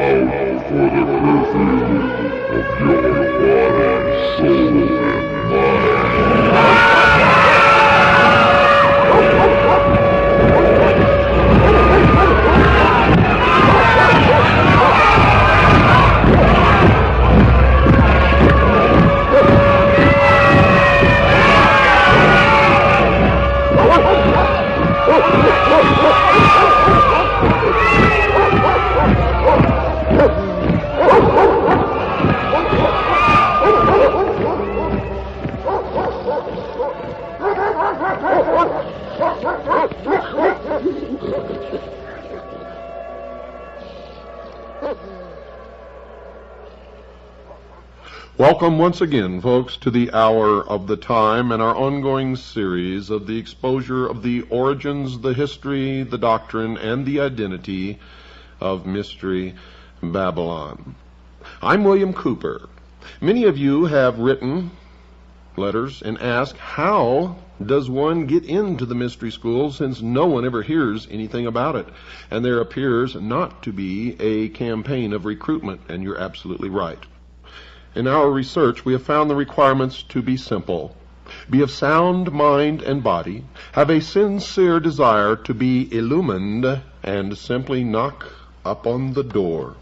out for the perfume of your body, soul, and mind. Welcome once again, folks, to the Hour of the Time and our ongoing series of the exposure of the origins, the history, the doctrine, and the identity of Mystery Babylon. I'm William Cooper. Many of you have written letters and asked, how does one get into the mystery school since no one ever hears anything about it? And there appears not to be a campaign of recruitment, and you're absolutely right. In our research, we have found the requirements to be simple. Be of sound mind and body, have a sincere desire to be illumined, and simply knock upon the door.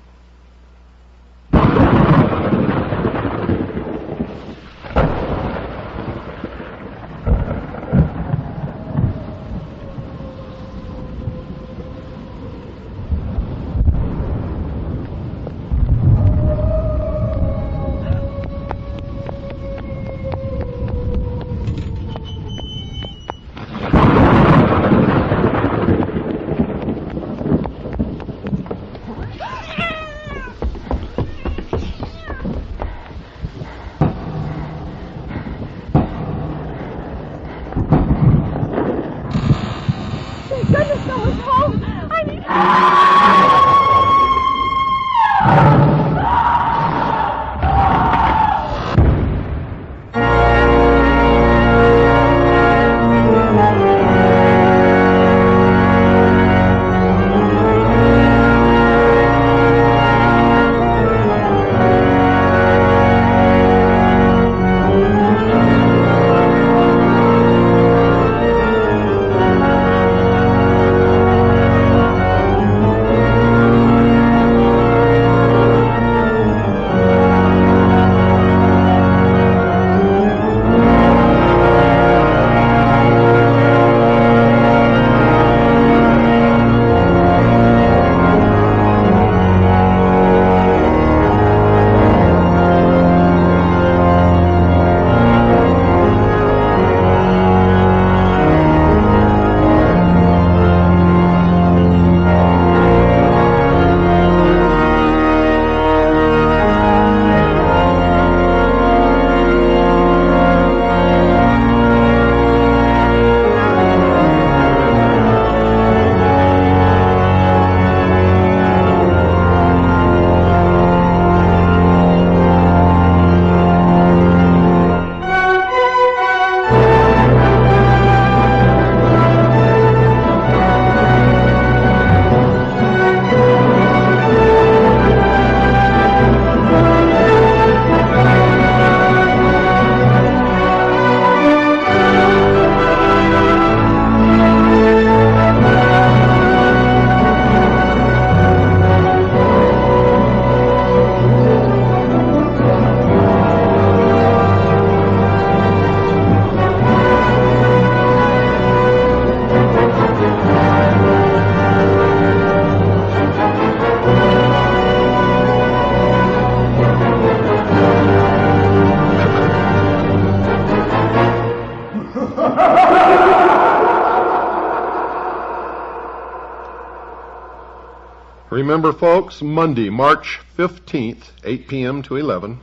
Remember, folks, Monday, March 15th, 8 p.m. to 11,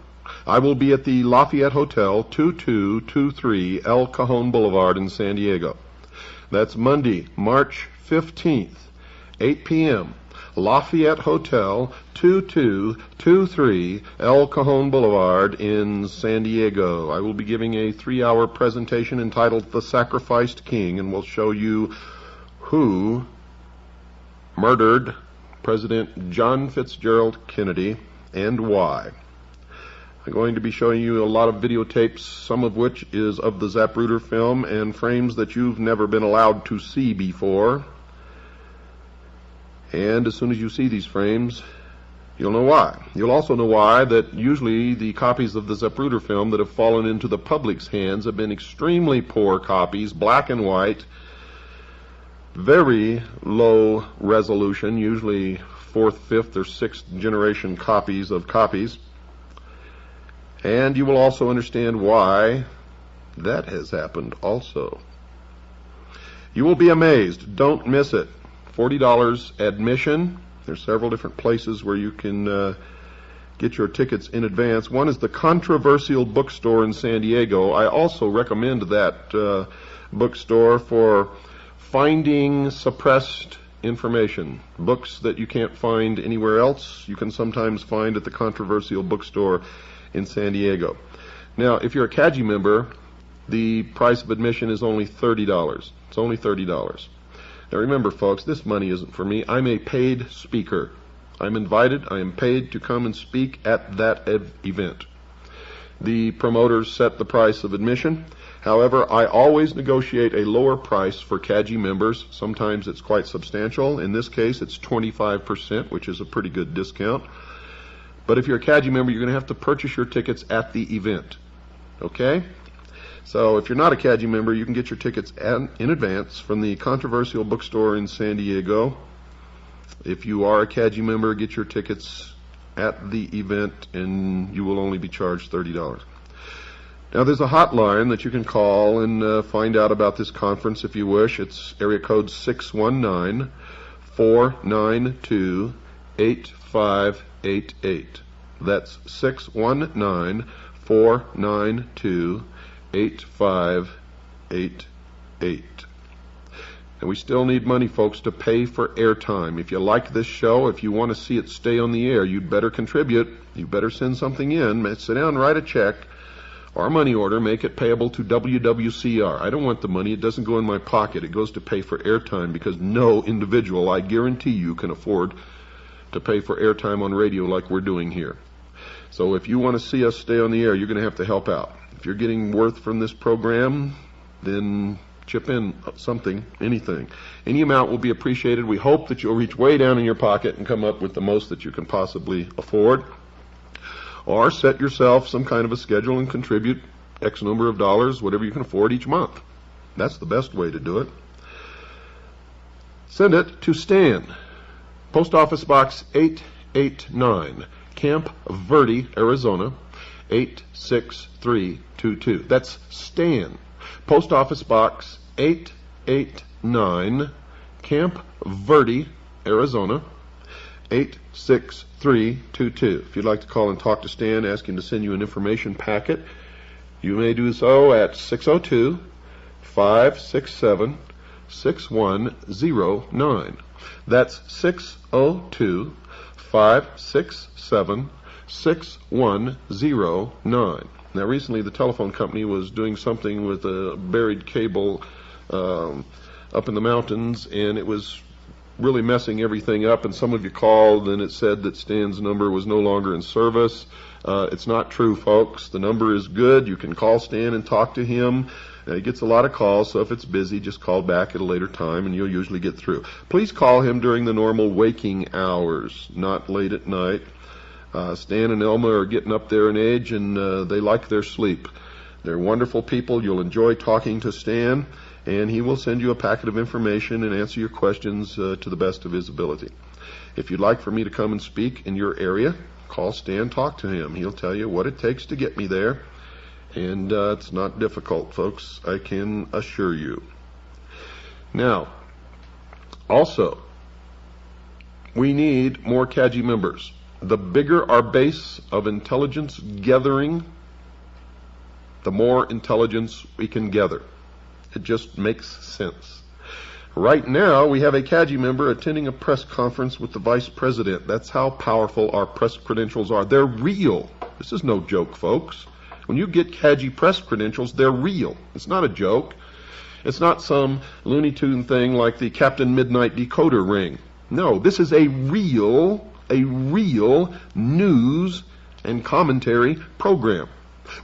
I will be at the Lafayette Hotel, 2223 El Cajon Boulevard in San Diego. That's Monday, March 15th, 8 p.m., Lafayette Hotel, 2223 El Cajon Boulevard in San Diego. I will be giving a 3-hour presentation entitled The Sacrificed King, and will show you who murdered President John Fitzgerald Kennedy, and why. I'm going to be showing you a lot of videotapes, some of which is of the Zapruder film, and frames that you've never been allowed to see before. And as soon as you see these frames, you'll know why. You'll also know why that usually the copies of the Zapruder film that have fallen into the public's hands have been extremely poor copies, black and white, very low resolution, usually fourth, fifth, or sixth generation copies of copies. And you will also understand why that has happened also. You will be amazed. Don't miss it. $40 admission. There's several different places where you can get your tickets in advance. One is the Controversial Bookstore in San Diego. I also recommend that bookstore for finding suppressed information. Books that you can't find anywhere else, you can sometimes find at the Controversial Bookstore in San Diego. Now, if you're a CAGI member, the price of admission is only $30. It's only $30. Now remember, folks, this money isn't for me. I'm a paid speaker. I'm invited, I am paid to come and speak at that event. The promoters set the price of admission. However, I always negotiate a lower price for CAGI members. Sometimes it's quite substantial. In this case, it's 25%, which is a pretty good discount. But if you're a CAGI member, you're going to have to purchase your tickets at the event. Okay? So if you're not a CAGI member, you can get your tickets in advance from the Controversial Bookstore in San Diego. If you are a CAGI member, get your tickets at the event, and you will only be charged $30. Now, there's a hotline that you can call and find out about this conference if you wish. It's area code 619-492-8588. That's 619-492-8588. And we still need money, folks, to pay for airtime. If you like this show, if you want to see it stay on the air, you'd better contribute. You better send something in. Sit down, write a check or a money order, make it payable to WWCR. I don't want the money. It doesn't go in my pocket. It goes to pay for airtime, because no individual, I guarantee you, can afford to pay for airtime on radio like we're doing here. So if you want to see us stay on the air, you're going to have to help out. If you're getting worth from this program, then chip in something, anything. Any amount will be appreciated. We hope that you'll reach way down in your pocket and come up with the most that you can possibly afford. Or set yourself some kind of a schedule and contribute X number of dollars, whatever you can afford each month. That's the best way to do it. Send it to Stan, Post Office Box 889, Camp Verde, Arizona, 86322. That's Stan, Post Office Box 889, Camp Verde, Arizona, 86322. If you'd like to call and talk to Stan, ask him to send you an information packet, you may do so at 602-567-6109. That's 602-567-6109. Now, recently the telephone company was doing something with a buried cable up in the mountains, and it was really messing everything up, and some of you called and it said that Stan's number was no longer in service. It's not true, folks. The number is good. You can call Stan and talk to him. He gets a lot of calls, so if it's busy, just call back at a later time and you'll usually get through. Please call him during the normal waking hours, not late at night. Stan and Elma are getting up there in age, and they like their sleep. They're wonderful people. You'll enjoy talking to Stan, and he will send you a packet of information and answer your questions to the best of his ability. If you'd like for me to come and speak in your area, call Stan, talk to him. He'll tell you what it takes to get me there, and it's not difficult, folks, I can assure you. Now, also, we need more CAGI members. The bigger our base of intelligence gathering, the more intelligence we can gather. It just makes sense. Right now, we have a CAGI member attending a press conference with the vice president. That's how powerful our press credentials are. They're real. This is no joke, folks. When you get CAGI press credentials, they're real. It's not a joke. It's not some Looney Tune thing like the Captain Midnight decoder ring. No, this is a real news and commentary program.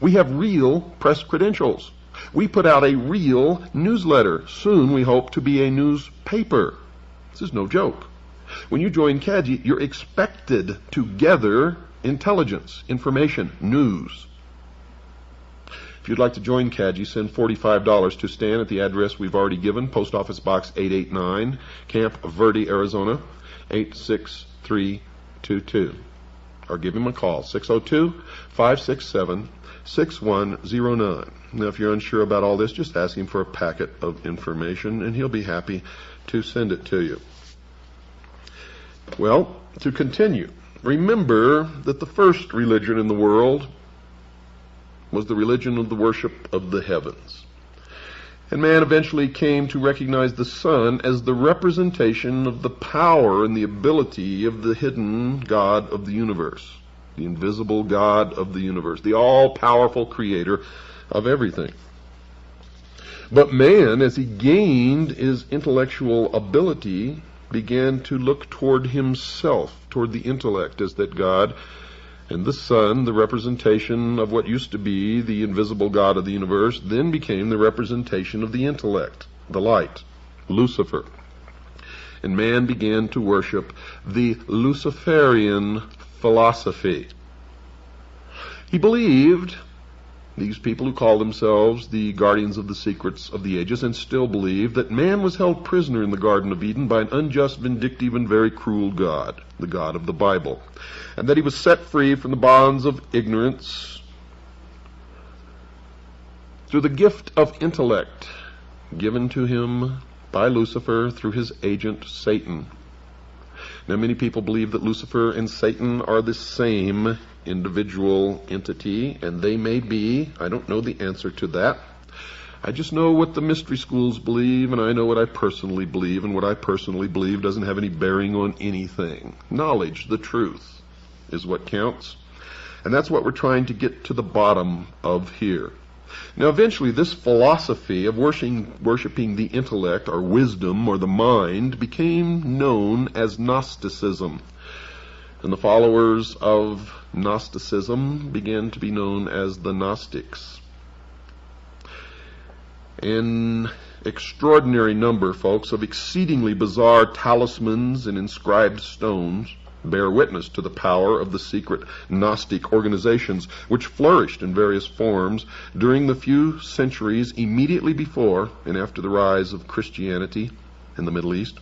We have real press credentials. We put out a real newsletter. Soon we hope to be a newspaper. This is no joke. When you join CAGI, you're expected to gather intelligence, information, news. If you'd like to join CAGI, send $45 to Stan at the address we've already given, Post Office Box 889, Camp Verde, Arizona, 86322. Or give him a call, 602-567-6109. Now, if you're unsure about all this, just ask him for a packet of information, and he'll be happy to send it to you. Well, to continue, remember that the first religion in the world was the religion of the worship of the heavens. And man eventually came to recognize the sun as the representation of the power and the ability of the hidden God of the universe, the invisible God of the universe, the all-powerful creator of everything. But man, as he gained his intellectual ability, began to look toward himself, toward the intellect as that God, and the sun, the representation of what used to be the invisible God of the universe, then became the representation of the intellect, the light, Lucifer. And man began to worship the Luciferian philosophy. He believed, these people who call themselves the guardians of the secrets of the ages, and still believe, that man was held prisoner in the Garden of Eden by an unjust, vindictive, and very cruel God, the God of the Bible, and that he was set free from the bonds of ignorance through the gift of intellect given to him by Lucifer through his agent Satan. Now, many people believe that Lucifer and Satan are the same individual entity, and they may be. I don't know the answer to that. I just know what the mystery schools believe, and I know what I personally believe, and what I personally believe doesn't have any bearing on anything. Knowledge, the truth, is what counts, and that's what we're trying to get to the bottom of here. Now, eventually, this philosophy of worshiping the intellect, or wisdom, or the mind, became known as Gnosticism. And the followers of Gnosticism began to be known as the Gnostics. An extraordinary number, folks, of exceedingly bizarre talismans and inscribed stones bear witness to the power of the secret Gnostic organizations which flourished in various forms during the few centuries immediately before and after the rise of Christianity in the Middle East.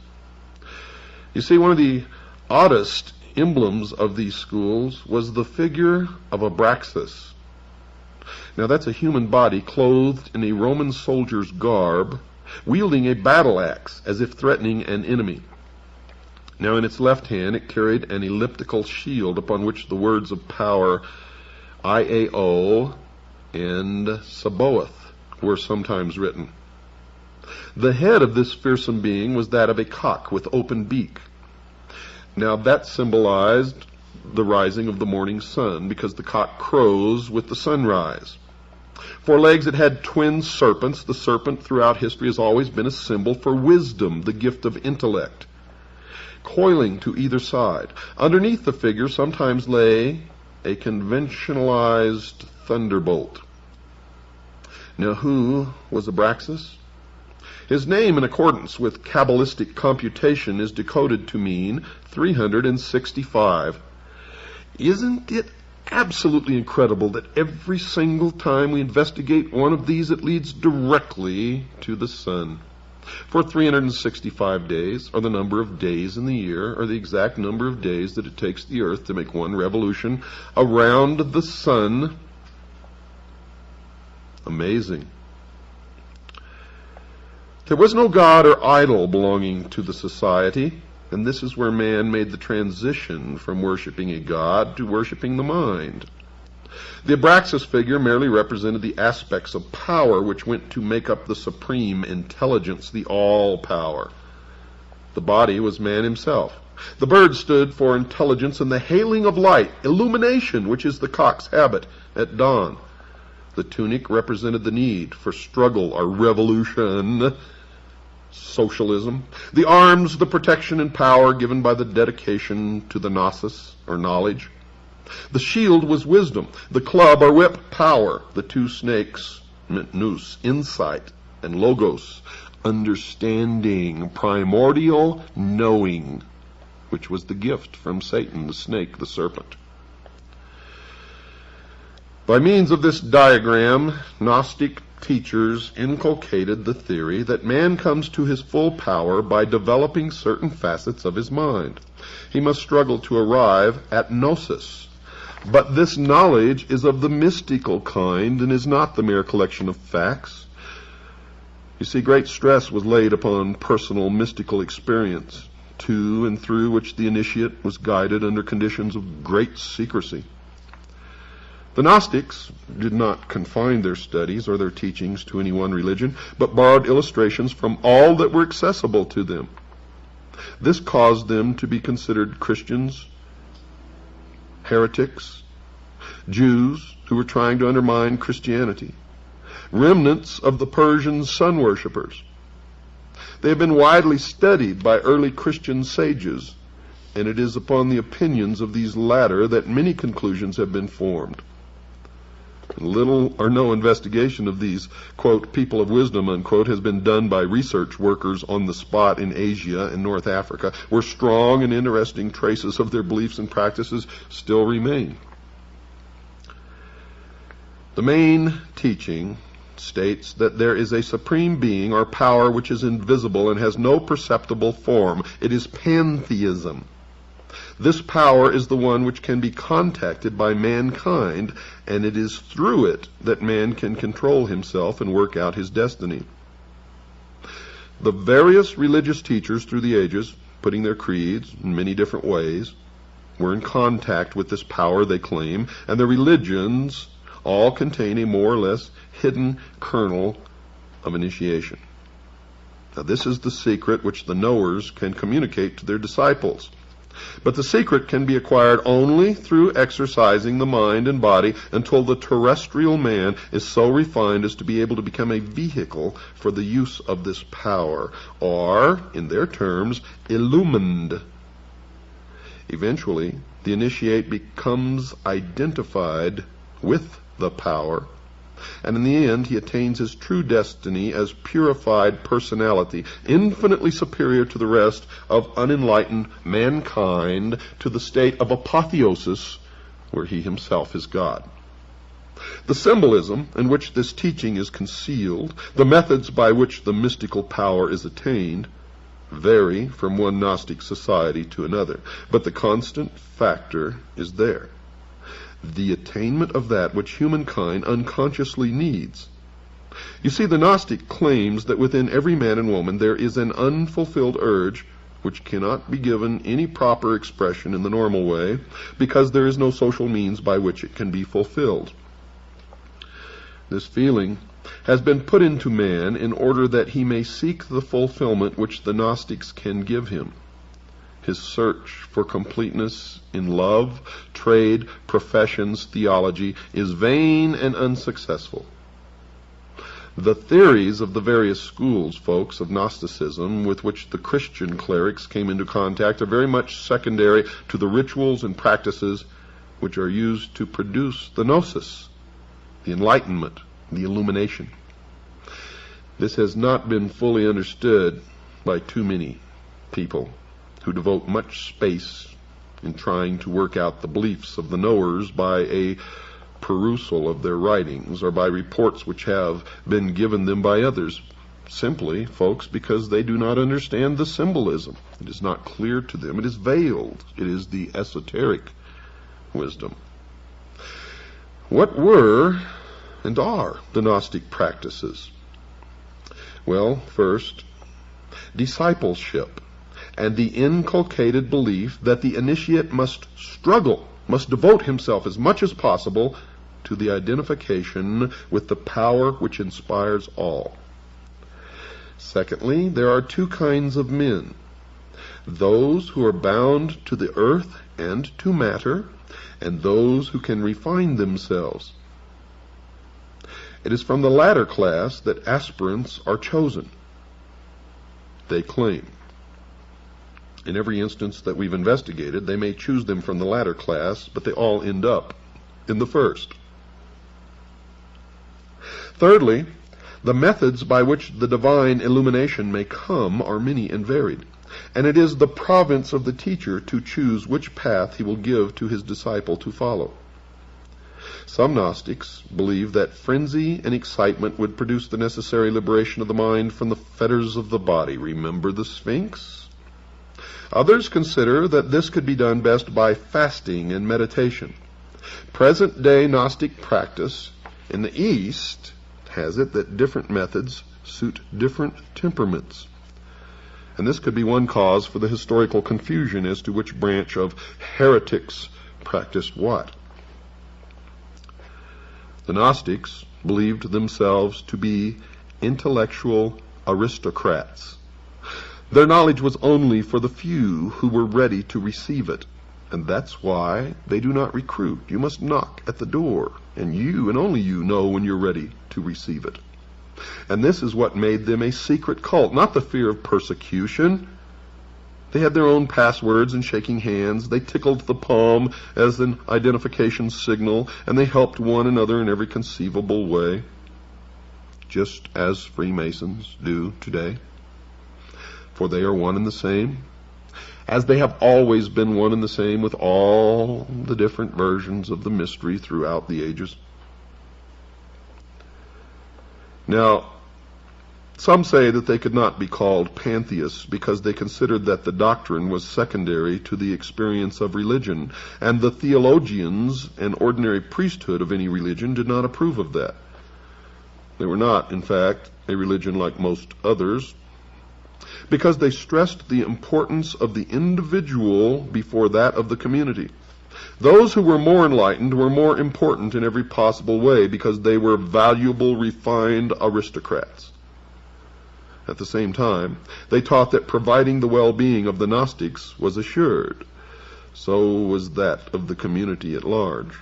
You see, one of the oddest emblems of these schools was the figure of Abraxas. Now, that's a human body clothed in a Roman soldier's garb, wielding a battle axe as if threatening an enemy. Now, in its left hand, it carried an elliptical shield upon which the words of power Iao and Sabaoth were sometimes written. The head of this fearsome being was that of a cock with open beak. Now, that symbolized the rising of the morning sun, because the cock crows with the sunrise. 4 legs, it had twin serpents. The serpent throughout history has always been a symbol for wisdom, the gift of intellect, coiling to either side. Underneath the figure sometimes lay a conventionalized thunderbolt. Now, who was Abraxas? His name, in accordance with Kabbalistic computation, is decoded to mean 365. Isn't it absolutely incredible that every single time we investigate one of these, it leads directly to the sun? For 365 days are the number of days in the year, or the exact number of days that it takes the earth to make one revolution around the sun. Amazing. There was no god or idol belonging to the society, and this is where man made the transition from worshiping a god to worshiping the mind. The Abraxas figure merely represented the aspects of power which went to make up the supreme intelligence, the all-power. The body was man himself. The bird stood for intelligence and the hailing of light, illumination, which is the cock's habit at dawn. The tunic represented the need for struggle or revolution, socialism. The arms, the protection and power given by the dedication to the gnosis, or knowledge. The shield was wisdom. The club or whip, power. The two snakes meant nous, insight, and logos, understanding, primordial knowing, which was the gift from Satan, the snake, the serpent. By means of this diagram, Gnostic teachers inculcated the theory that man comes to his full power by developing certain facets of his mind. He must struggle to arrive at gnosis. But this knowledge is of the mystical kind and is not the mere collection of facts. You see, great stress was laid upon personal mystical experience, to and through which the initiate was guided under conditions of great secrecy. The Gnostics did not confine their studies or their teachings to any one religion, but borrowed illustrations from all that were accessible to them. This caused them to be considered Christians, heretics, Jews who were trying to undermine Christianity, remnants of the Persian sun worshippers. They have been widely studied by early Christian sages, and it is upon the opinions of these latter that many conclusions have been formed. Little or no investigation of these, quote, people of wisdom, unquote, has been done by research workers on the spot in Asia and North Africa, where strong and interesting traces of their beliefs and practices still remain. The main teaching states that there is a supreme being or power which is invisible and has no perceptible form. It is pantheism. This power is the one which can be contacted by mankind, and it is through it that man can control himself and work out his destiny. The various religious teachers through the ages, putting their creeds in many different ways, were in contact with this power they claim, and the religions all contain a more or less hidden kernel of initiation. Now, this is the secret which the knowers can communicate to their disciples. But the secret can be acquired only through exercising the mind and body until the terrestrial man is so refined as to be able to become a vehicle for the use of this power, or, in their terms, illumined. Eventually, the initiate becomes identified with the power, and in the end he attains his true destiny as purified personality, infinitely superior to the rest of unenlightened mankind, to the state of apotheosis, where he himself is God. The symbolism in which this teaching is concealed, the methods by which the mystical power is attained, vary from one Gnostic society to another, but the constant factor is there: the attainment of that which humankind unconsciously needs. You see, the Gnostic claims that within every man and woman there is an unfulfilled urge which cannot be given any proper expression in the normal way, because there is no social means by which it can be fulfilled. This feeling has been put into man in order that he may seek the fulfillment which the Gnostics can give him. His search for completeness in love, trade, professions, theology is vain and unsuccessful. The theories of the various schools, folks, of Gnosticism with which the Christian clerics came into contact are very much secondary to the rituals and practices which are used to produce the gnosis, the enlightenment, the illumination. This has not been fully understood by too many people who devote much space in trying to work out the beliefs of the knowers by a perusal of their writings or by reports which have been given them by others, simply, folks, because they do not understand the symbolism. It is not clear to them. It is veiled. It is the esoteric wisdom. What were and are the Gnostic practices? Well, first, discipleship, and the inculcated belief that the initiate must struggle, must devote himself as much as possible to the identification with the power which inspires all. Secondly, there are two kinds of men: those who are bound to the earth and to matter, and those who can refine themselves. It is from the latter class that aspirants are chosen. they claim. In every instance that we've investigated, they may choose them from the latter class, but they all end up in the first. Thirdly, the methods by which the divine illumination may come are many and varied, and it is the province of the teacher to choose which path he will give to his disciple to follow. Some Gnostics believe that frenzy and excitement would produce the necessary liberation of the mind from the fetters of the body. Remember the Sphinx? Others consider that this could be done best by fasting and meditation. Present-day Gnostic practice in the East has it that different methods suit different temperaments. And this could be one cause for the historical confusion as to which branch of heretics practiced what. The Gnostics believed themselves to be intellectual aristocrats. Their knowledge was only for the few who were ready to receive it, and that's why they do not recruit. You must knock at the door, and you and only you know when you're ready to receive it. And this is what made them a secret cult, not the fear of persecution. They had their own passwords and shaking hands. They tickled the palm as an identification signal, and they helped one another in every conceivable way, just as Freemasons do today. For they are one and the same, as they have always been one and the same with all the different versions of the mystery throughout the ages. Now, some say that they could not be called pantheists because they considered that the doctrine was secondary to the experience of religion, and the theologians and ordinary priesthood of any religion did not approve of that. They were not, in fact, a religion like most others, because they stressed the importance of the individual before that of the community. Those who were more enlightened were more important in every possible way because they were valuable, refined aristocrats. At the same time, they taught that providing the well-being of the Gnostics was assured. So was that of the community at large.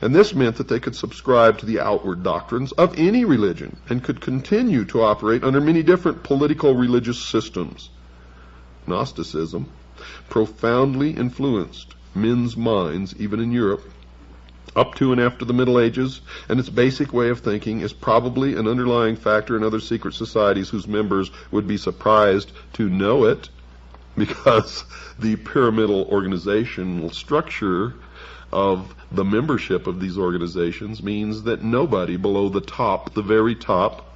And this meant that they could subscribe to the outward doctrines of any religion and could continue to operate under many different political religious systems. Gnosticism profoundly influenced men's minds, even in Europe, up to and after the Middle Ages, and its basic way of thinking is probably an underlying factor in other secret societies whose members would be surprised to know it, because the pyramidal organizational structure of the membership of these organizations means that nobody below the top, the very top,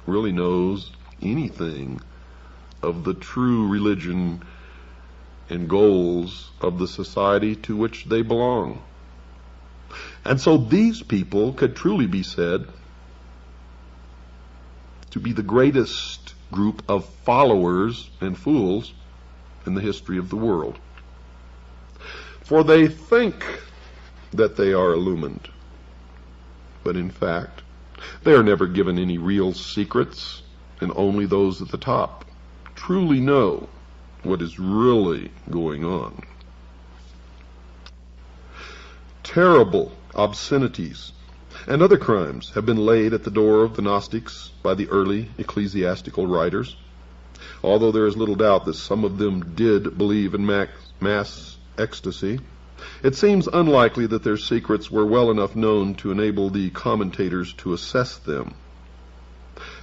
really knows anything of the true religion and goals of the society to which they belong. And so these people could truly be said to be the greatest group of followers and fools in the history of the world. For they think that they are illumined, but in fact, they are never given any real secrets, and only those at the top truly know what is really going on. Terrible obscenities and other crimes have been laid at the door of the Gnostics by the early ecclesiastical writers, although there is little doubt that some of them did believe in mass ecstasy. It seems unlikely that their secrets were well enough known to enable the commentators to assess them.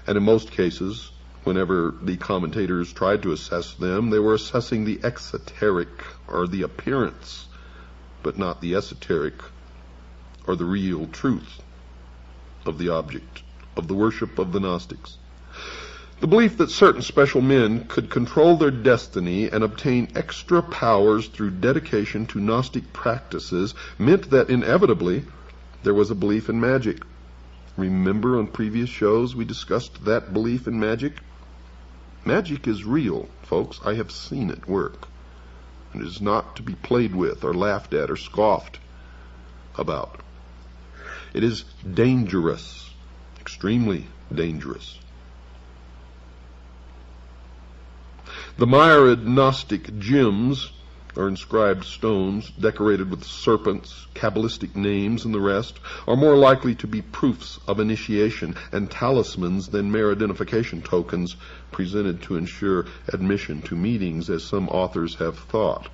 And in most cases, whenever the commentators tried to assess them, they were assessing the exoteric, or the appearance, but not the esoteric, or the real truth of the object of the worship of the Gnostics. The belief that certain special men could control their destiny and obtain extra powers through dedication to Gnostic practices meant that inevitably there was a belief in magic. Remember on previous shows we discussed that belief in magic? Magic is real, folks. I have seen it work. It is not to be played with or laughed at or scoffed about. It is dangerous, extremely dangerous. The myriad Gnostic gyms or inscribed stones decorated with serpents, Kabbalistic names, and the rest, are more likely to be proofs of initiation and talismans than mere identification tokens presented to ensure admission to meetings, as some authors have thought.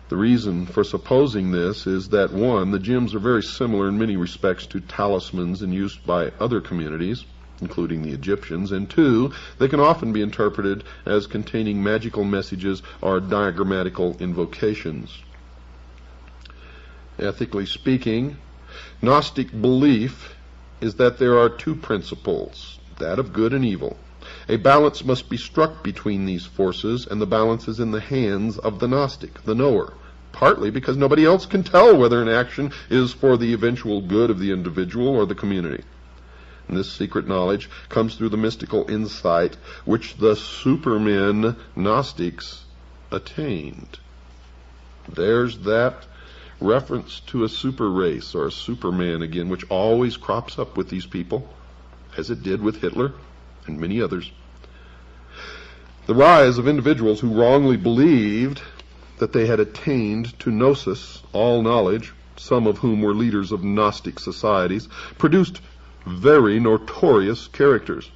The reason for supposing this is that, one, the gems are very similar in many respects to talismans in use by other communities, including the Egyptians, and two, they can often be interpreted as containing magical messages or diagrammatical invocations. Ethically speaking, Gnostic belief is that there are two principles, that of good and evil. A balance must be struck between these forces, and the balance is in the hands of the Gnostic, the knower, partly because nobody else can tell whether an action is for the eventual good of the individual or the community. And this secret knowledge comes through the mystical insight which the supermen Gnostics attained. There's that reference to a super race or a superman again, which always crops up with these people, as it did with Hitler and many others. The rise of individuals who wrongly believed that they had attained to gnosis, all knowledge, some of whom were leaders of Gnostic societies, produced very notorious characters.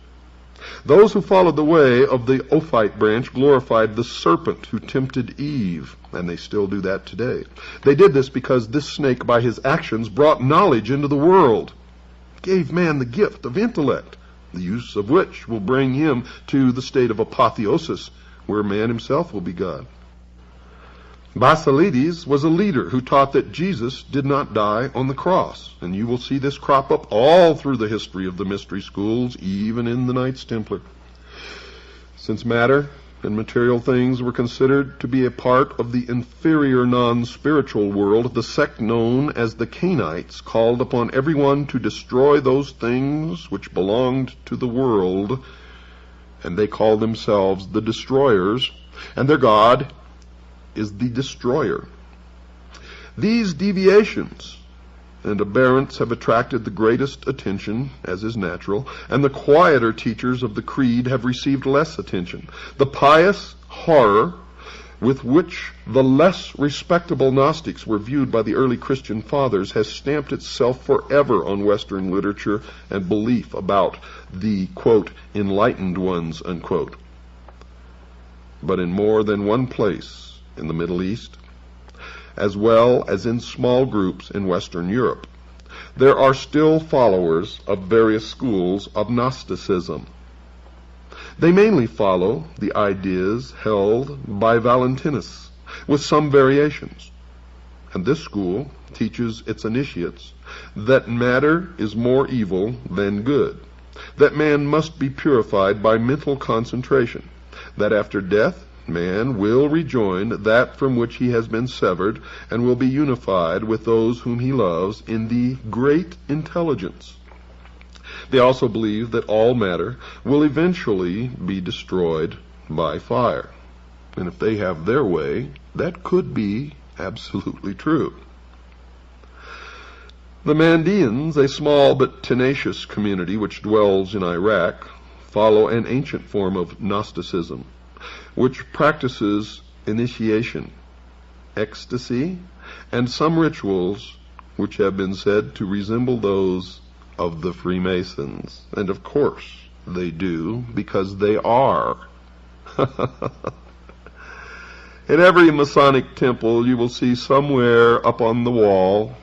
Those who followed the way of the Ophite branch glorified the serpent who tempted Eve, and they still do that today. They did this because this snake, by his actions, brought knowledge into the world, gave man the gift of intellect, the use of which will bring him to the state of apotheosis, where man himself will be God. Basilides was a leader who taught that Jesus did not die on the cross, and you will see this crop up all through the history of the mystery schools, even in the Knights Templar. Since matter and material things were considered to be a part of the inferior non-spiritual world, the sect known as the Cainites called upon everyone to destroy those things which belonged to the world, and they called themselves the Destroyers, and their god is the Destroyer. These deviations and aberrants have attracted the greatest attention, as is natural, and the quieter teachers of the creed have received less attention. The pious horror with which the less respectable Gnostics were viewed by the early Christian fathers has stamped itself forever on Western literature and belief about the, quote, enlightened ones, unquote. But in more than one place in the Middle East, as well as in small groups in Western Europe, there are still followers of various schools of Gnosticism. They mainly follow the ideas held by Valentinus, with some variations. And this school teaches its initiates that matter is more evil than good, that man must be purified by mental concentration, that after death man will rejoin that from which he has been severed, and will be unified with those whom he loves in the great intelligence. They also believe that all matter will eventually be destroyed by fire. And if they have their way, that could be absolutely true. The Mandeans, a small but tenacious community which dwells in Iraq, follow an ancient form of Gnosticism, which practices initiation, ecstasy, and some rituals which have been said to resemble those of the Freemasons. And of course they do, because they are. In every Masonic temple you will see somewhere up on the wall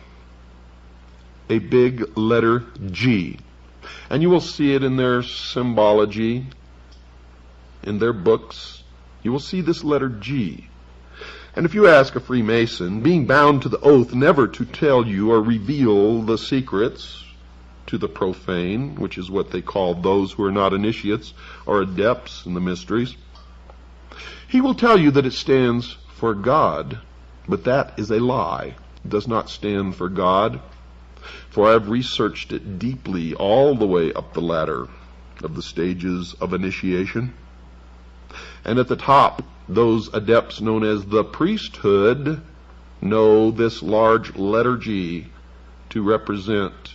a big letter G. And you will see it in their symbology, in their books. You will see this letter G. And if you ask a Freemason, being bound to the oath never to tell you or reveal the secrets to the profane, which is what they call those who are not initiates or adepts in the mysteries, he will tell you that it stands for God, but that is a lie. It does not stand for God, for I have researched it deeply all the way up the ladder of the stages of initiation. And at the top, those adepts known as the priesthood know this large letter G to represent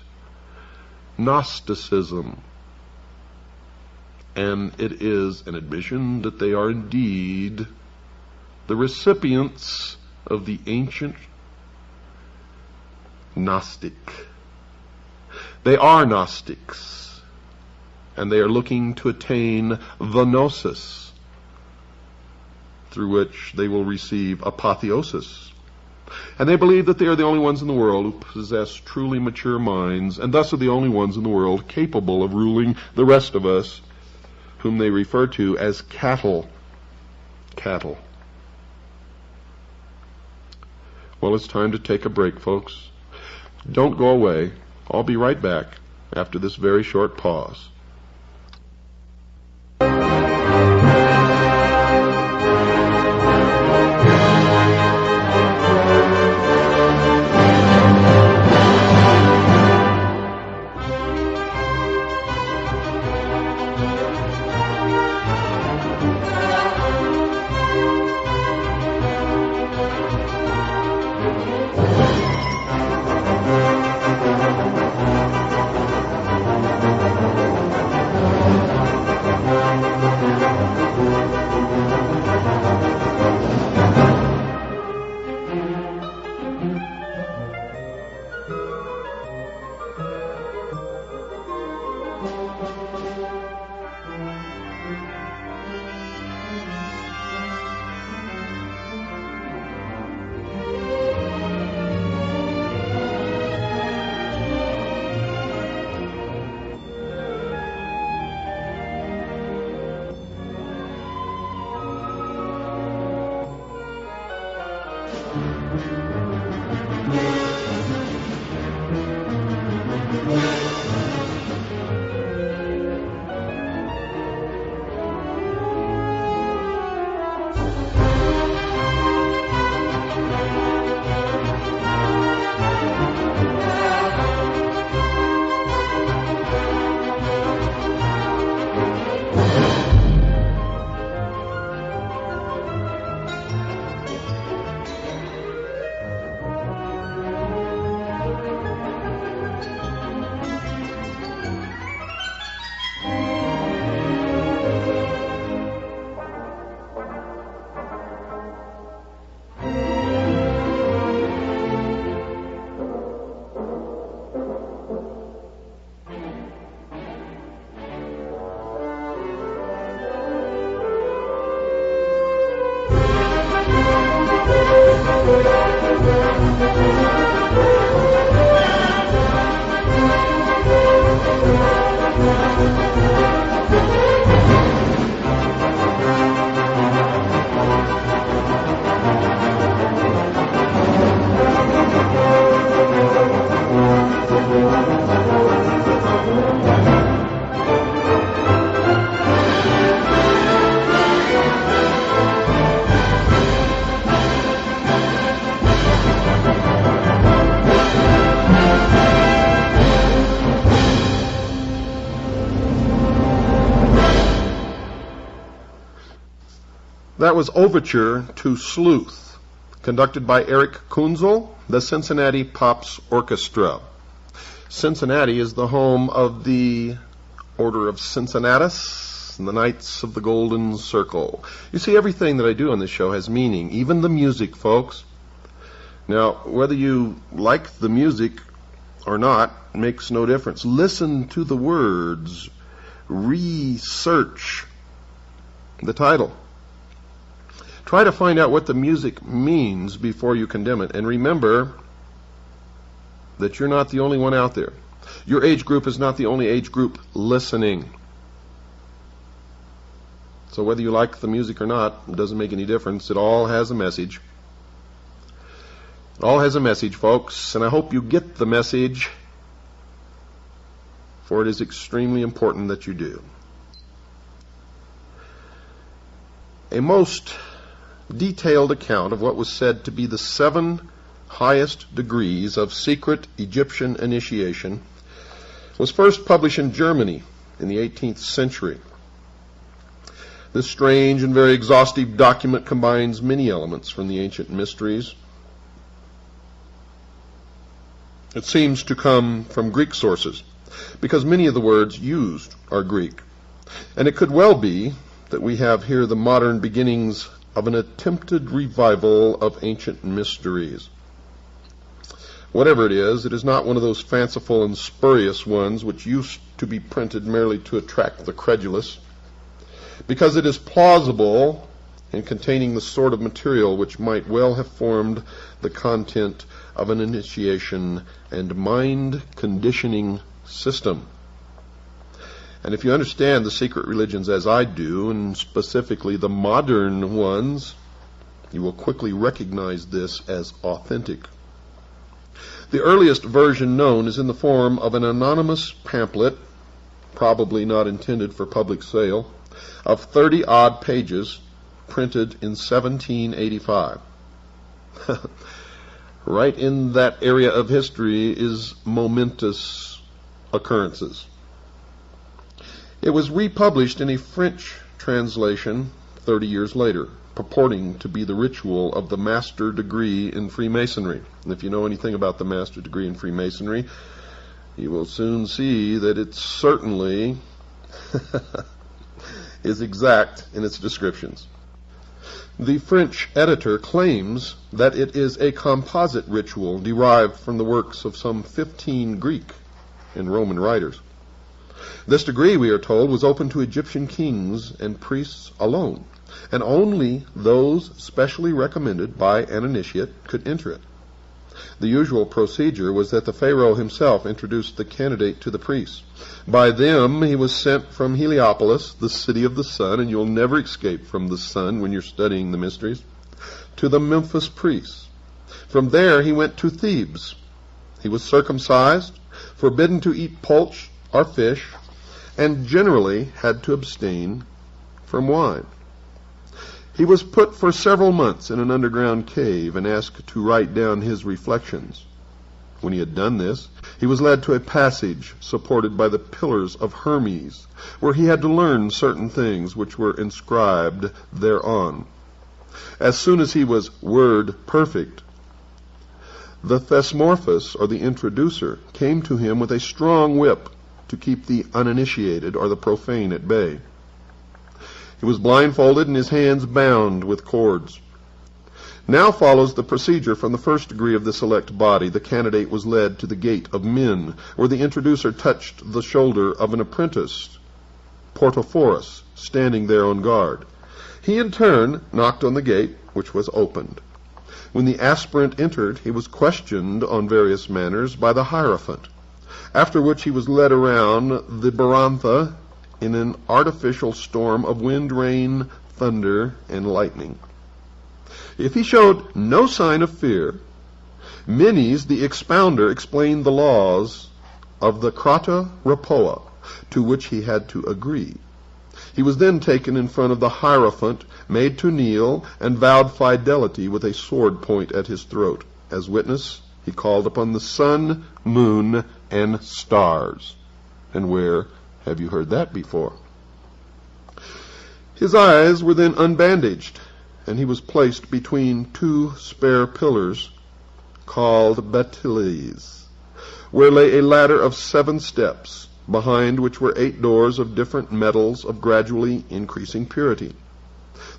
Gnosticism. And it is an admission that they are indeed the recipients of the ancient Gnostic. They are Gnostics, and they are looking to attain the gnosis, through which they will receive apotheosis. And they believe that they are the only ones in the world who possess truly mature minds, and thus are the only ones in the world capable of ruling the rest of us, whom they refer to as cattle. Cattle. Well, it's time to take a break, folks. Don't go away. I'll be right back after this very short pause. That was Overture to Sleuth, conducted by Eric Kunzel, the Cincinnati Pops Orchestra. Cincinnati is the home of the Order of Cincinnatus and the Knights of the Golden Circle. You see, everything that I do on this show has meaning, even the music, folks. Now, whether you like the music or not makes no difference. Listen to the words. Research the title. Try to find out what the music means before you condemn it. And remember that you're not the only one out there. Your age group is not the only age group listening. So whether you like the music or not, it doesn't make any difference. It all has a message. It all has a message, folks. And I hope you get the message, for it is extremely important that you do. A most detailed account of what was said to be the 7 highest degrees of secret Egyptian initiation was first published in Germany in the 18th century. This strange and very exhaustive document combines many elements from the ancient mysteries. It seems to come from Greek sources, because many of the words used are Greek. And it could well be that we have here the modern beginnings of an attempted revival of ancient mysteries. Whatever it is not one of those fanciful and spurious ones which used to be printed merely to attract the credulous, because it is plausible in containing the sort of material which might well have formed the content of an initiation and mind-conditioning system. And if you understand the secret religions as I do, and specifically the modern ones, you will quickly recognize this as authentic. The earliest version known is in the form of an anonymous pamphlet, probably not intended for public sale, of 30-odd pages, printed in 1785. Right in that area of history is momentous occurrences. It was republished in a French translation 30 years later, purporting to be the ritual of the master degree in Freemasonry. And if you know anything about the master degree in Freemasonry, you will soon see that it certainly is exact in its descriptions. The French editor claims that it is a composite ritual derived from the works of some 15 Greek and Roman writers. This degree, we are told, was open to Egyptian kings and priests alone, and only those specially recommended by an initiate could enter it. The usual procedure was that the Pharaoh himself introduced the candidate to the priests. By them he was sent from Heliopolis, the city of the sun, and you'll never escape from the sun when you're studying the mysteries, to the Memphis priests. From there he went to Thebes. He was circumcised, forbidden to eat poultry or fish, and generally had to abstain from wine. He was put for several months in an underground cave and asked to write down his reflections. When he had done this, he was led to a passage supported by the pillars of Hermes, where he had to learn certain things which were inscribed thereon. As soon as he was word perfect, the Thesmorphus, or the introducer, came to him with a strong whip to keep the uninitiated or the profane at bay. He was blindfolded and his hands bound with cords. Now follows the procedure from the first degree of the select body. The candidate was led to the gate of men, where the introducer touched the shoulder of an apprentice, Portophorus, standing there on guard. He in turn knocked on the gate, which was opened. When the aspirant entered, he was questioned on various matters by the Hierophant, after which he was led around the Barantha in an artificial storm of wind, rain, thunder, and lightning. If he showed no sign of fear, Menes, the expounder, explained the laws of the Krata Rapoa, to which he had to agree. He was then taken in front of the Hierophant, made to kneel, and vowed fidelity with a sword point at his throat. As witness, he called upon the sun, moon, and stars. And where have you heard that before? His eyes were then unbandaged, and he was placed between two spare pillars called bateles, where lay a ladder of 7 steps, behind which were 8 doors of different metals of gradually increasing purity.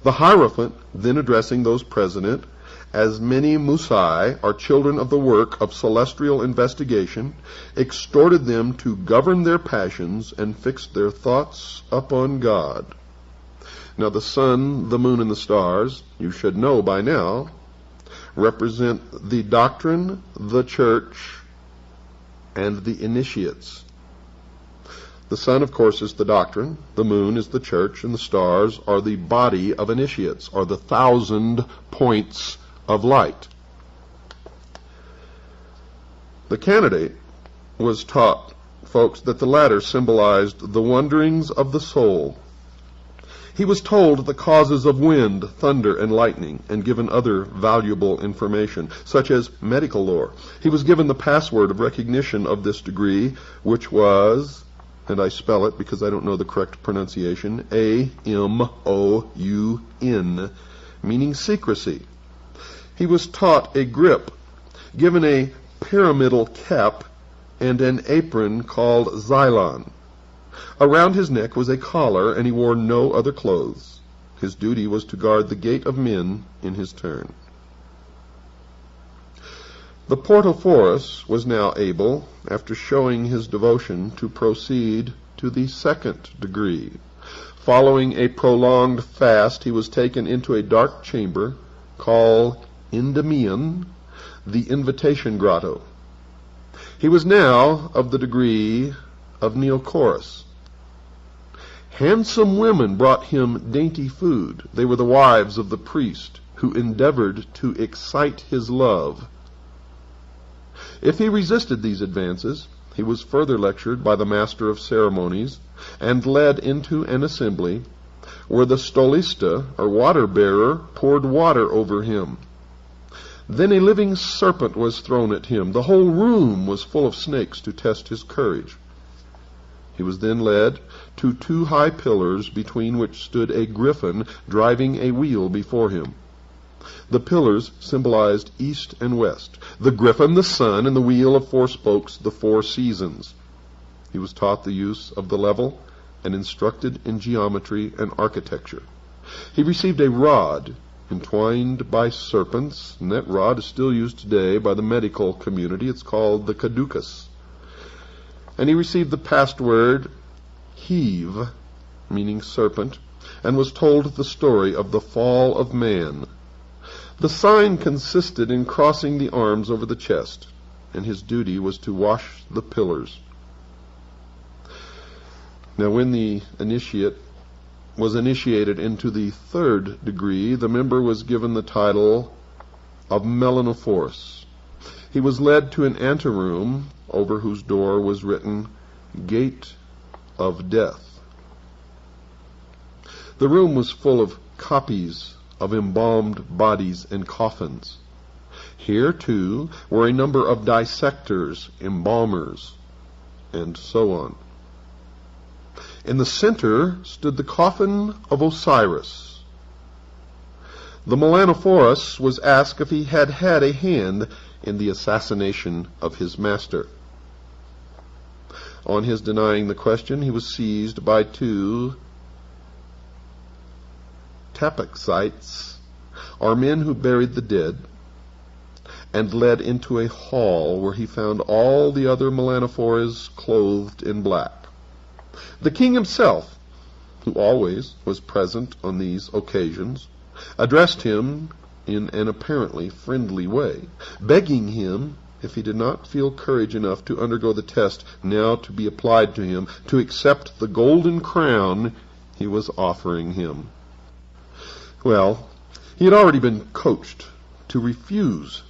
The Hierophant, then addressing those present, as many Musai, or children of the work of celestial investigation, exhorted them to govern their passions and fix their thoughts upon God. Now the sun, the moon, and the stars, you should know by now, represent the doctrine, the church, and the initiates. The sun, of course, is the doctrine, the moon is the church, and the stars are the body of initiates, or the 1,000 points of light. The candidate was taught, folks, that the latter symbolized the wanderings of the soul. He was told the causes of wind, thunder, and lightning, and given other valuable information, such as medical lore. He was given the password of recognition of this degree, which was, and I spell it because I don't know the correct pronunciation, A-M-O-U-N, meaning secrecy. He was taught a grip, given a pyramidal cap, and an apron called xylon. Around his neck was a collar, and he wore no other clothes. His duty was to guard the gate of men in his turn. The Portophorus was now able, after showing his devotion, to proceed to the second degree. Following a prolonged fast, he was taken into a dark chamber called Endymion, the Invitation Grotto. He was now of the degree of Neocorus. Handsome women brought him dainty food. They were the wives of the priest, who endeavored to excite his love. If he resisted these advances, he was further lectured by the master of ceremonies, and led into an assembly, where the stolista, or water-bearer, poured water over him. Then a living serpent was thrown at him. The whole room was full of snakes to test his courage. He was then led to 2 high pillars, between which stood a griffin driving a wheel before him. The pillars symbolized east and west, the griffin the sun, and the wheel of 4 spokes the 4 seasons. He was taught the use of the level and instructed in geometry and architecture. He received a rod entwined by serpents, and that rod is still used today by the medical community. It's called the caducus. And he received the password Heve, meaning serpent, and was told the story of the fall of man. The sign consisted in crossing the arms over the chest, and his duty was to wash the pillars. Now, when the initiate was initiated into the 3rd degree, the member was given the title of Melanophorus. He was led to an anteroom, over whose door was written, Gate of Death. The room was full of copies of embalmed bodies and coffins. Here, too, were a number of dissectors, embalmers, and so on. In the center stood the coffin of Osiris. The Melanophorus was asked if he had had a hand in the assassination of his master. On his denying the question, he was seized by 2 tapaxites, or men who buried the dead, and led into a hall where he found all the other Melanophores clothed in black. The king himself, who always was present on these occasions, addressed him in an apparently friendly way, begging him, if he did not feel courage enough to undergo the test now to be applied to him, to accept the golden crown he was offering him. Well, he had already been coached to refuse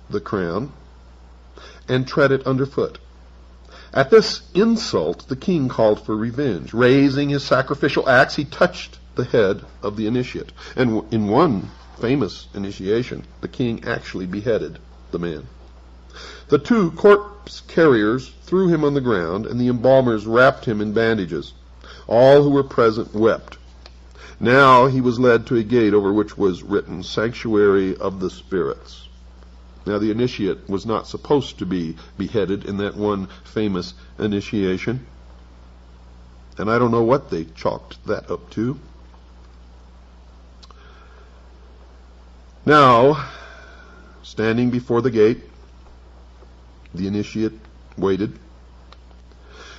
the crown and tread it underfoot. At this insult, the king called for revenge. Raising his sacrificial axe, he touched the head of the initiate. And in one famous initiation, the king actually beheaded the man. The 2 corpse carriers threw him on the ground, and the embalmers wrapped him in bandages. All who were present wept. Now he was led to a gate over which was written, Sanctuary of the Spirits. Now, the initiate was not supposed to be beheaded in that one famous initiation, and I don't know what they chalked that up to. Now, standing before the gate, the initiate waited.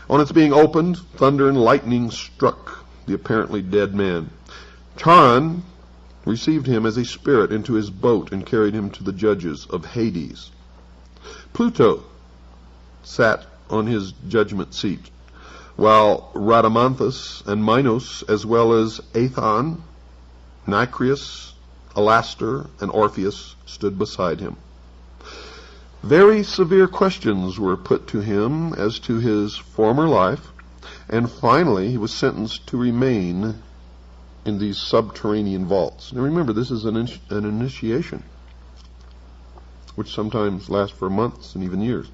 On its being opened, thunder and lightning struck the apparently dead man. Charon received him as a spirit into his boat and carried him to the judges of Hades. Pluto sat on his judgment seat, while Rhadamanthus and Minos, as well as Aethon, Nicreus, Alastor, and Orpheus, stood beside him. Very severe questions were put to him as to his former life, and finally he was sentenced to remain in these subterranean vaults. Now remember, this is an initiation, which sometimes lasts for months and even years.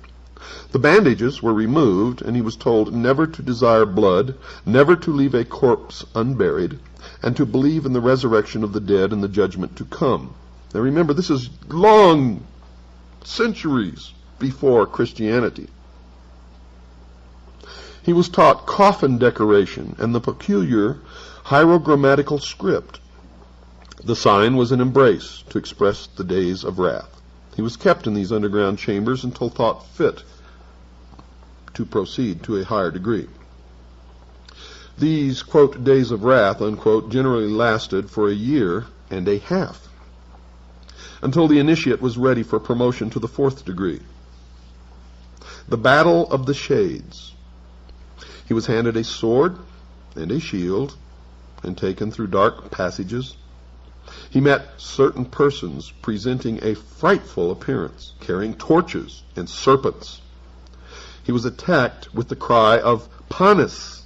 The bandages were removed, and he was told never to desire blood, never to leave a corpse unburied, and to believe in the resurrection of the dead and the judgment to come. Now remember, this is long centuries before Christianity. He was taught coffin decoration and the peculiar hierogrammatical script. The sign was an embrace to express the days of wrath. He was kept in these underground chambers until thought fit to proceed to a higher degree. These, quote, days of wrath, unquote, generally lasted for a year and a half, until the initiate was ready for promotion to the 4th degree. The Battle of the Shades. He was handed a sword and a shield and taken through dark passages. He met certain persons presenting a frightful appearance, carrying torches and serpents. He was attacked with the cry of "Panis!"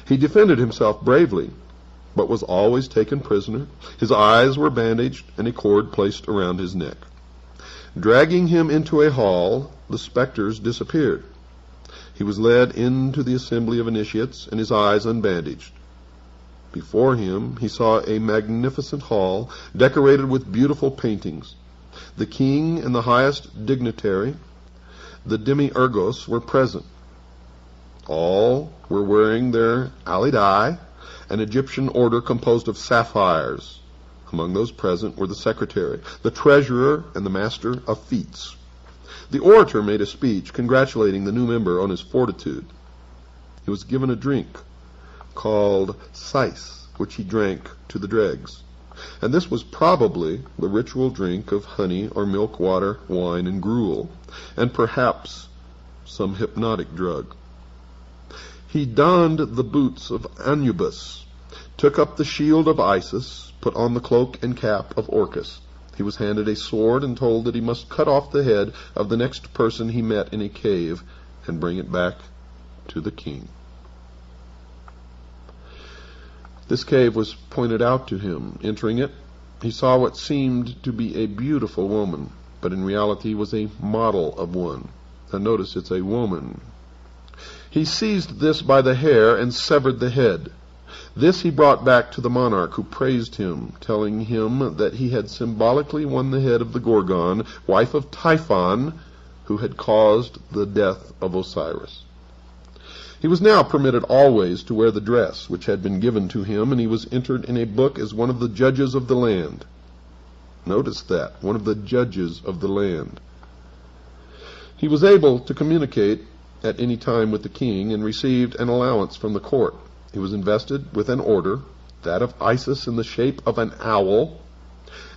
He defended himself bravely, but was always taken prisoner. His eyes were bandaged and a cord placed around his neck. Dragging him into a hall, the specters disappeared. He was led into the assembly of initiates and his eyes unbandaged. Before him he saw a magnificent hall decorated with beautiful paintings. The king and the highest dignitary, the demiurgos, were present. All were wearing their alidai, an Egyptian order composed of sapphires. Among those present were the secretary, the treasurer, and the master of feats. The orator made a speech congratulating the new member on his fortitude. He was given a drink called sais, which he drank to the dregs. And this was probably the ritual drink of honey or milk, water, wine, and gruel, and perhaps some hypnotic drug. He donned the boots of Anubis, took up the shield of Isis, put on the cloak and cap of Orcus. He was handed a sword and told that he must cut off the head of the next person he met in a cave and bring it back to the king. This cave was pointed out to him. Entering it, he saw what seemed to be a beautiful woman, but in reality was a model of one. Now notice it's a woman. He seized this by the hair and severed the head. This he brought back to the monarch, who praised him, telling him that he had symbolically won the head of the Gorgon, wife of Typhon, who had caused the death of Osiris. He was now permitted always to wear the dress which had been given to him, and he was entered in a book as one of the judges of the land. Notice that, one of the judges of the land. He was able to communicate at any time with the king and received an allowance from the court. He was invested with an order, that of Isis, in the shape of an owl,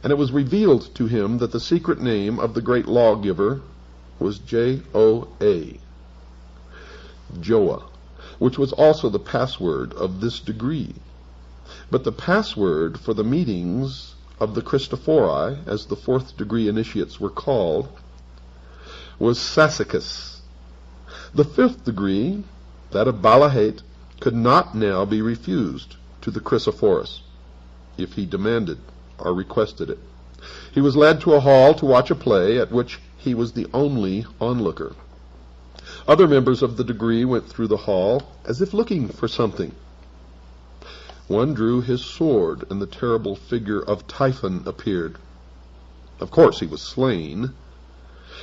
and it was revealed to him that the secret name of the great lawgiver was Joa, Joa, which was also the password of this degree. But the password for the meetings of the Christophori, as the 4th degree initiates were called, was Sassicus. The 5th degree, that of Balahate, could not now be refused to the Chrysophorus if he demanded or requested it. He was led to a hall to watch a play at which he was the only onlooker. Other members of the degree went through the hall as if looking for something. One drew his sword, and the terrible figure of Typhon appeared. Of course he was slain.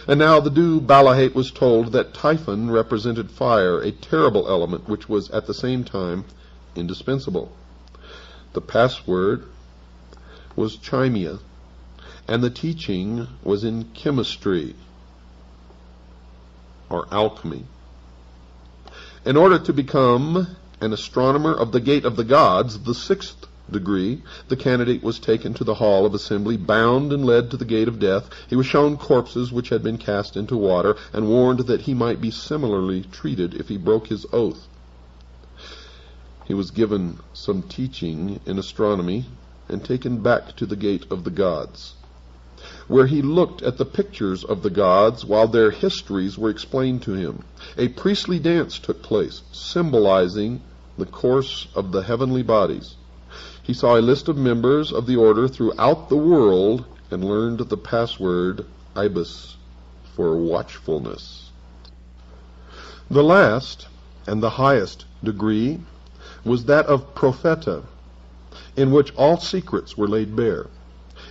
And now the Dew Balahate was told that Typhon represented fire, a terrible element which was at the same time indispensable. The password was Chimia, and the teaching was in chemistry or alchemy. In order to become an astronomer of the Gate of the Gods, the 6th degree, the candidate was taken to the hall of assembly, bound and led to the gate of death. He was shown corpses which had been cast into water, and warned that he might be similarly treated if he broke his oath. He was given some teaching in astronomy and taken back to the Gate of the Gods, where he looked at the pictures of the gods while their histories were explained to him. A priestly dance took place, symbolizing the course of the heavenly bodies. He saw a list of members of the order throughout the world and learned the password Ibis for watchfulness. The last and the highest degree was that of Propheta, in which all secrets were laid bare.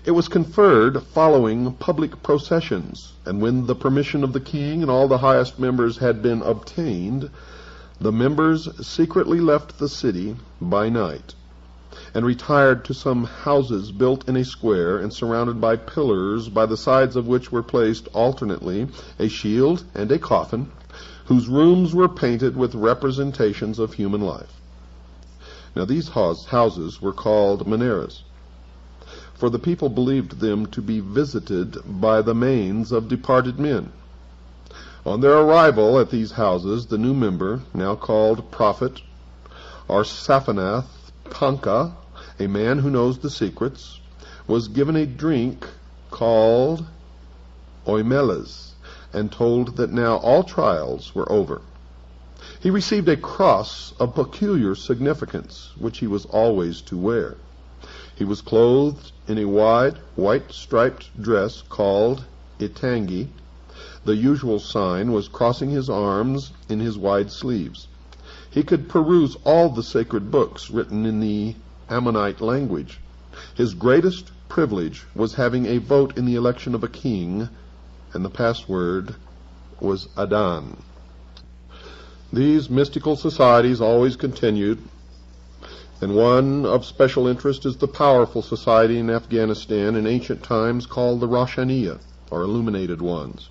It was conferred following public processions, and when the permission of the king and all the highest members had been obtained, the members secretly left the city by night. and retired to some houses built in a square and surrounded by pillars, by the sides of which were placed alternately a shield and a coffin, whose rooms were painted with representations of human life. Now these houses were called maneras, for the people believed them to be visited by the manes of departed men. On their arrival at these houses, the new member, now called prophet, or Saphanath Panka, a man who knows the secrets, was given a drink called oimeles, and told that now all trials were over. He received a cross of peculiar significance, which he was always to wear. He was clothed in a wide, white-striped dress called itangi. The usual sign was crossing his arms in his wide sleeves. He could peruse all the sacred books written in the Ammonite language. His greatest privilege was having a vote in the election of a king, and the password was Adan. These mystical societies always continued, and one of special interest is the powerful society in Afghanistan in ancient times called the Roshaniya, or Illuminated Ones.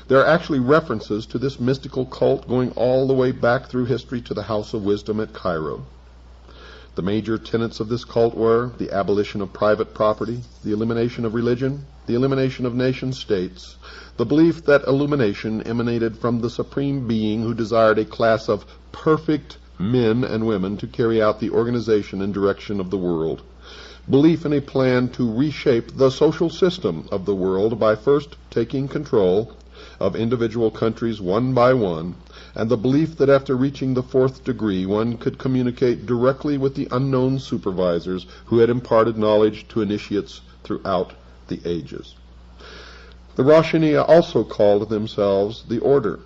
There are actually references to this mystical cult going all the way back through history to the House of Wisdom at Cairo. The major tenets of this cult were the abolition of private property, the elimination of religion, the elimination of nation-states, the belief that illumination emanated from the Supreme Being who desired a class of perfect men and women to carry out the organization and direction of the world, belief in a plan to reshape the social system of the world by first taking control of individual countries one by one, and the belief that after reaching the fourth degree one could communicate directly with the unknown supervisors who had imparted knowledge to initiates throughout the ages. The Roshaniya also called themselves the Order.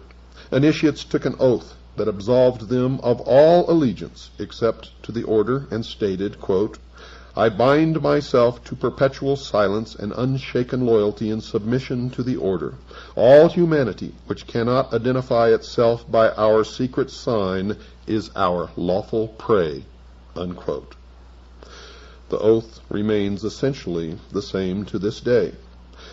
Initiates took an oath that absolved them of all allegiance except to the Order and stated, quote, "I bind myself to perpetual silence and unshaken loyalty and submission to the Order. All humanity which cannot identify itself by our secret sign is our lawful prey," unquote. The oath remains essentially the same to this day.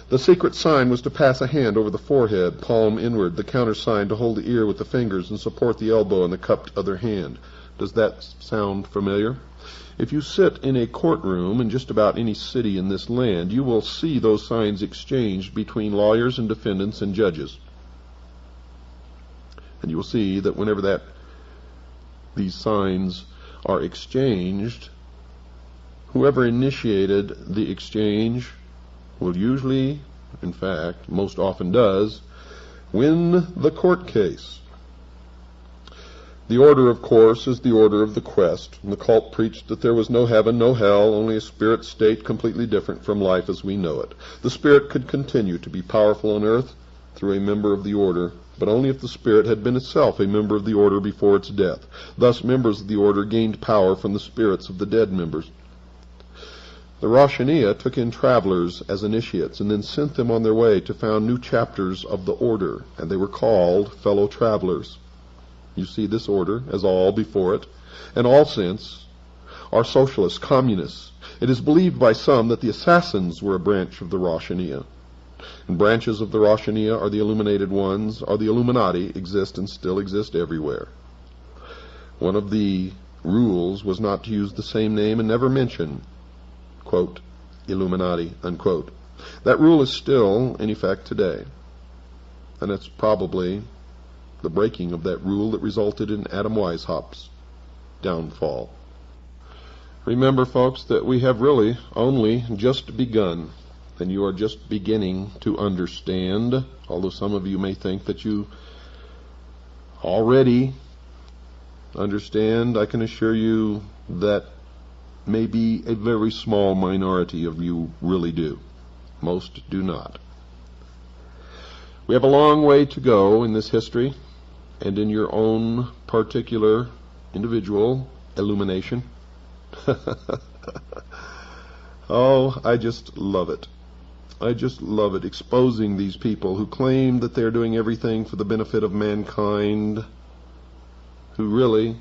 The secret sign was to pass a hand over the forehead, palm inward, the countersign to hold the ear with the fingers and support the elbow in the cupped other hand. Does that sound familiar? If you sit in a courtroom in just about any city in this land, you will see those signs exchanged between lawyers and defendants and judges. And you will see that whenever these signs are exchanged, whoever initiated the exchange will usually, in fact, most often does, win the court case. The Order, of course, is the order of the quest, and the cult preached that there was no heaven, no hell, only a spirit state completely different from life as we know it. The spirit could continue to be powerful on earth through a member of the Order, but only if the spirit had been itself a member of the Order before its death. Thus, members of the Order gained power from the spirits of the dead members. The Roshaniya took in travelers as initiates and then sent them on their way to found new chapters of the Order, and they were called fellow travelers. You see this order, as all before it, and all since, are socialists, communists. It is believed by some that the assassins were a branch of the Roshaniya. And branches of the Roshaniya are the Illuminated Ones, or the Illuminati, exist and still exist everywhere. One of the rules was not to use the same name and never mention, quote, Illuminati, unquote. That rule is still in effect today. And it's probably the breaking of that rule that resulted in Adam Weishaupt's downfall. Remember, folks, that we have really only just begun, and you are just beginning to understand, although some of you may think that you already understand. I can assure you that maybe a very small minority of you really do. Most do not. We have a long way to go in this history and in your own particular individual illumination. Oh, I just love it. I just love it, exposing these people who claim that they're doing everything for the benefit of mankind, who really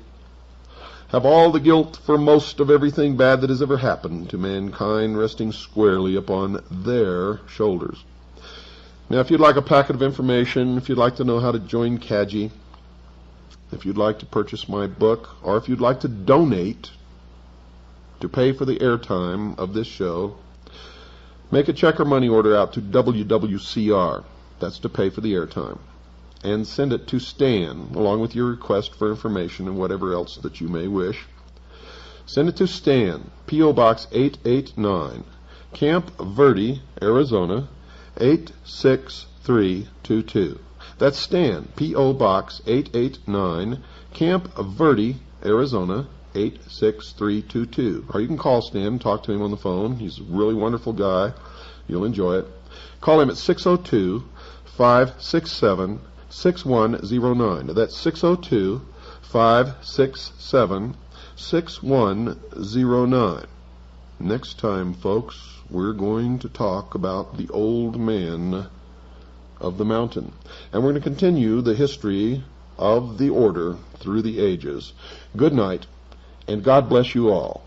have all the guilt for most of everything bad that has ever happened to mankind resting squarely upon their shoulders. Now, if you'd like a packet of information, if you'd like to know how to join CAGI, if you'd like to purchase my book, or if you'd like to donate to pay for the airtime of this show, make a check or money order out to WWCR. That's to pay for the airtime. And send it to Stan, along with your request for information and whatever else that you may wish. Send it to Stan, P.O. Box 889, Camp Verde, Arizona, 86322. That's Stan, P.O. Box 889, Camp Verde, Arizona, 86322. Or you can call Stan and talk to him on the phone. He's a really wonderful guy. You'll enjoy it. Call him at 602-567-6109. That's 602-567-6109. Next time, folks, we're going to talk about the old man of the mountain. And we're going to continue the history of the order through the ages. Good night, and God bless you all.